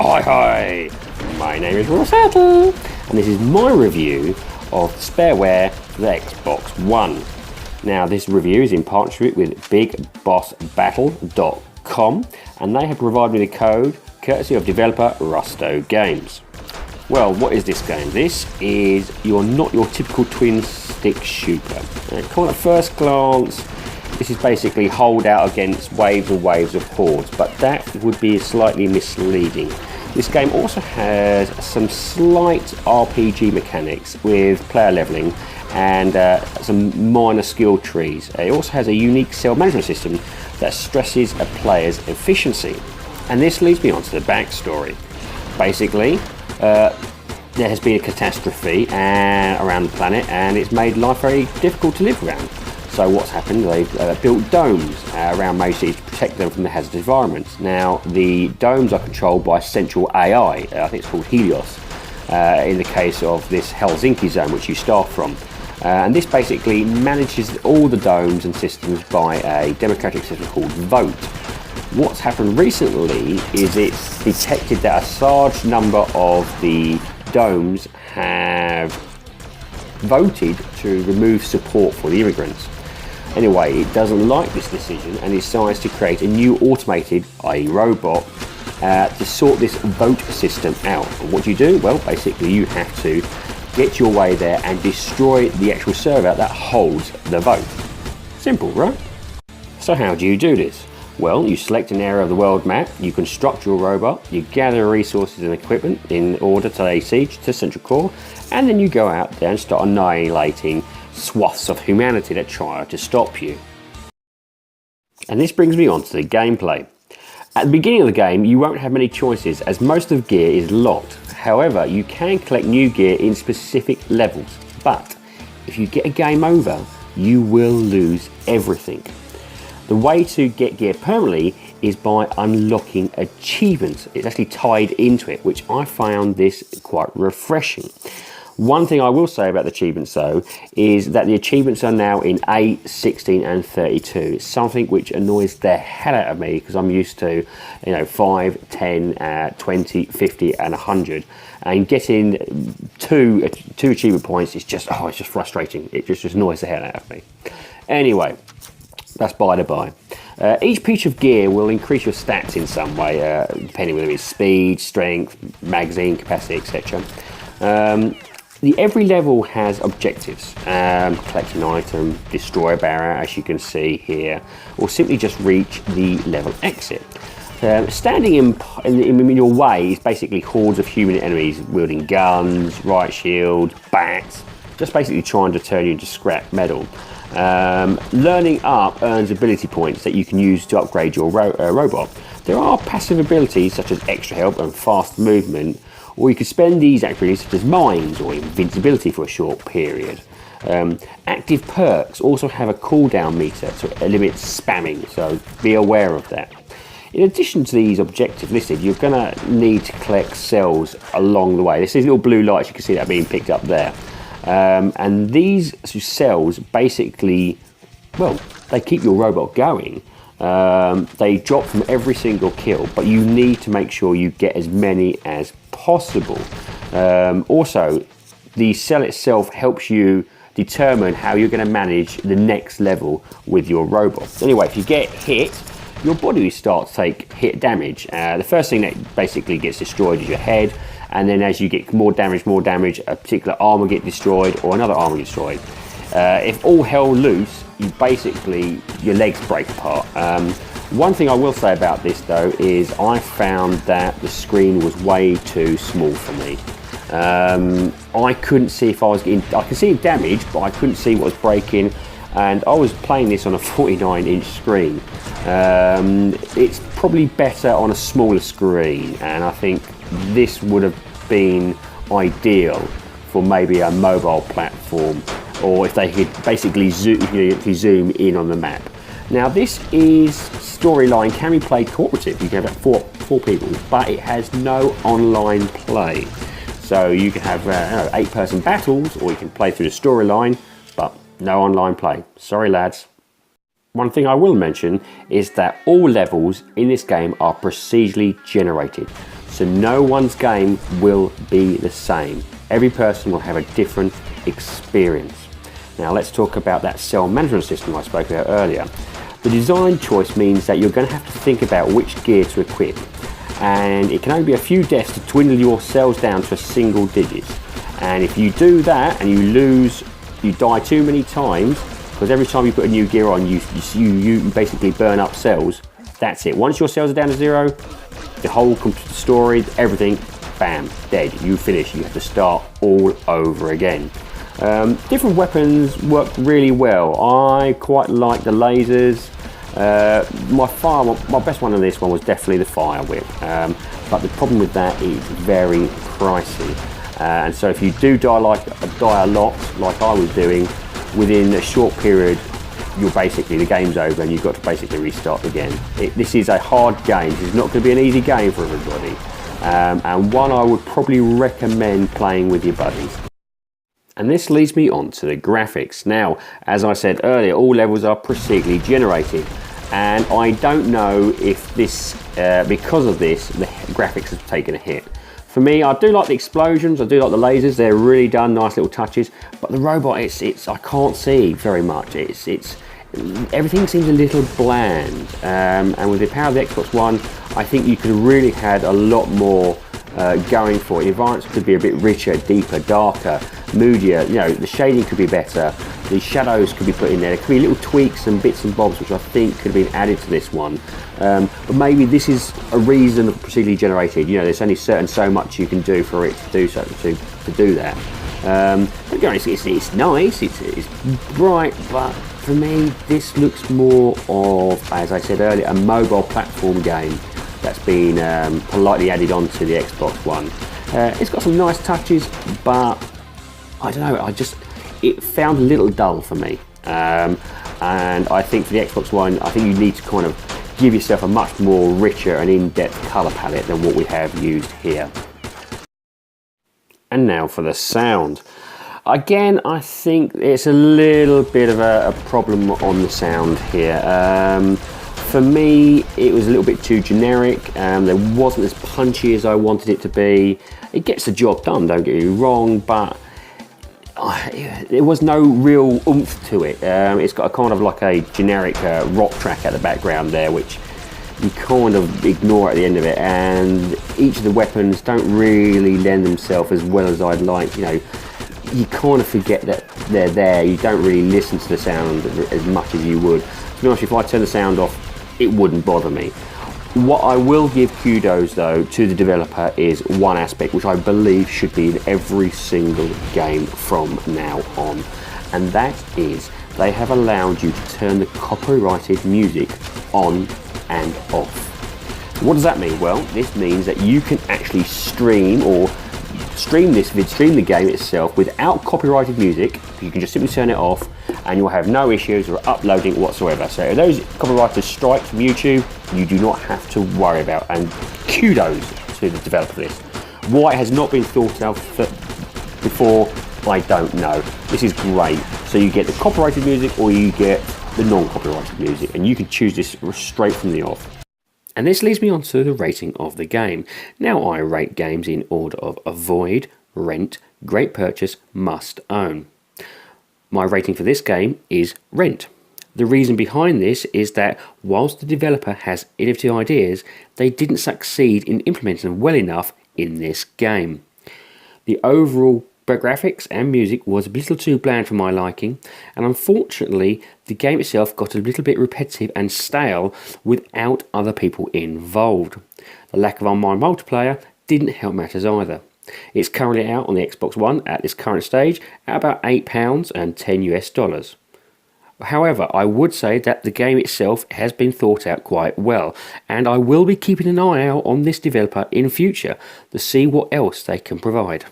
Hi, my name is Rusto, and this is my review of Spareware for the Xbox One. Now, this review is in partnership with BigBossBattle.com, and they have provided me the code courtesy of Developer Rusto Games. Well, what is this game? This is not your typical twin-stick shooter. Kind of at first glance, this is basically hold out against waves and waves of hordes, but that would be slightly misleading. This game also has some slight RPG mechanics with player leveling and some minor skill trees. It also has a unique cell management system that stresses a player's efficiency. And this leads me on to the backstory. Basically, there has been a catastrophe around the planet, and it's made life very difficult to live around. So what's happened, they've built domes around major cities to protect them from the hazardous environments. Now, the domes are controlled by central AI, I think it's called Helios, in the case of this Helsinki zone, which you start from. And this basically manages all the domes and systems by a democratic system called Vote. What's happened recently is it's detected that a large number of the domes have voted to remove support for the immigrants. Anyway, it doesn't like this decision and decides to create a new automated, i.e. robot, to sort this vote system out. And what do you do? Well, basically you have to get your way there and destroy the actual server that holds the vote. Simple, right? So how do you do this? Well, you select an area of the world map, you construct your robot, you gather resources and equipment in order to lay siege to Central Core, and then you go out there and start annihilating swaths of humanity that try to stop you. And this brings me on to the gameplay. At the beginning of the game, you won't have many choices as most of the gear is locked. However, you can collect new gear in specific levels, but if you get a game over, you will lose everything. The way to get gear permanently is by unlocking achievements. It's actually tied into it, which I found this quite refreshing. One thing I will say about the achievements though is that the achievements are now in 8, 16 and 32. It's something which annoys the hell out of me because I'm used to 5, 10, 20, 50 and 100, and getting two achievement points is just it's just frustrating. It just annoys the hell out of me. Anyway, that's by the by. Each piece of gear will increase your stats in some way, depending whether it's speed, strength, magazine capacity, etc. Every level has objectives. Collect an item, destroy a barrier, as you can see here, or simply just reach the level exit. Standing in your way is basically hordes of human enemies wielding guns, riot shields, bats, just basically trying to turn you into scrap metal. Learning up earns ability points that you can use to upgrade your robot. There are passive abilities such as extra help and fast movement, or you could spend these abilities such as mines or invincibility for a short period. Active perks also have a cooldown meter to limit spamming, so be aware of that. In addition to these objectives listed, you're going to need to collect cells along the way. This is little blue lights, you can see that being picked up there. And these cells basically, well, they keep your robot going. They drop from every single kill, but you need to make sure you get as many as possible. Also, the cell itself helps you determine how you're going to manage the next level with your robot. Anyway, if you get hit, your body will start to take hit damage. The first thing that basically gets destroyed is your head, and then as you get more damage, a particular arm will get destroyed or another arm will get destroyed. If all hell loose, your legs break apart. One thing I will say about this though is I found that the screen was way too small for me. I couldn't see if I was getting, I could see damage, but I couldn't see what was breaking, and I was playing this on a 49-inch screen. It's probably better on a smaller screen, and I think this would have been ideal for maybe a mobile platform, or if they could basically zoom in on the map. Now, this storyline can be played cooperative. You can have four people, but it has no online play. So you can have 8-person battles, or you can play through the storyline, but no online play. Sorry, lads. One thing I will mention is that all levels in this game are procedurally generated. so no one's game will be the same. Every person will have a different experience. Now let's talk about that cell management system I spoke about earlier. The design choice means that you're going to have to think about which gear to equip, and it can only be a few deaths to dwindle your cells down to a single digit. And if you do that and you die too many times, because every time you put a new gear on, you basically burn up cells. That's it. Once your cells are down to 0, the whole story, everything, bam, dead. You finish. You have to start all over again. Different weapons work really well. I quite like the lasers. My best one on this one was definitely the fire whip. But the problem with that is very pricey. And so if you do die a lot, like I was doing, within a short period, the game's over and you've got to basically restart again. This is a hard game. This is not going to be an easy game for everybody. And one I would probably recommend playing with your buddies. And this leads me on to the graphics. Now, as I said earlier, all levels are procedurally generated. And I don't know if this, because of this, the graphics have taken a hit. For me, I do like the explosions, I do like the lasers, they're really done, nice little touches, but the robot, I can't see very much. Everything seems a little bland, and with the power of the Xbox One, I think you could have really had a lot more going for it. The environments could be a bit richer, deeper, darker, moodier, the shading could be better, the shadows could be put in there. There could be little tweaks and bits and bobs which I think could have been added to this one. But maybe this is a reason of procedurally generated. There's only so much you can do for it to do to do that. Don't get me wrong, it's nice, it's bright, but for me this looks more of, as I said earlier, a mobile platform game that's been politely added onto the Xbox One. It's got some nice touches, but I don't know, it found a little dull for me. And I think for the Xbox One, I think you need to kind of give yourself a much more richer and in-depth colour palette than what we have used here. And now for the sound. Again, I think it's a little bit of a problem on the sound here. For me, it was a little bit too generic. There wasn't as punchy as I wanted it to be. It gets the job done, don't get me wrong, but there was no real oomph to it. It's got a kind of like a generic rock track at the background there, which you kind of ignore at the end of it, and each of the weapons don't really lend themselves as well as I'd like. You kind of forget that they're there. You don't really listen to the sound as much as you would. To be honest, if I turn the sound off, it wouldn't bother me. What I will give kudos though to the developer is one aspect which I believe should be in every single game from now on, and that is they have allowed you to turn the copyrighted music on and off. What does that mean? Well, this means that you can actually stream the game itself without copyrighted music. You can just simply turn it off and you'll have no issues with uploading whatsoever. So if those copyrighted strikes from YouTube, you do not have to worry about, and kudos to the developer for this. Why it has not been thought of before, I don't know. This is great. So you get the copyrighted music or you get the non-copyrighted music, and you can choose this straight from the off. And this leads me on to the rating of the game. Now I rate games in order of avoid, rent, great purchase, must own. My rating for this game is rent. The reason behind this is that whilst the developer has innovative ideas, they didn't succeed in implementing them well enough in this game. The overall graphics and music was a little too bland for my liking, and unfortunately the game itself got a little bit repetitive and stale without other people involved. The lack of online multiplayer didn't help matters either. It's currently out on the Xbox One at this current stage at about £8 and $10 US. However, I would say that the game itself has been thought out quite well, and I will be keeping an eye out on this developer in future to see what else they can provide.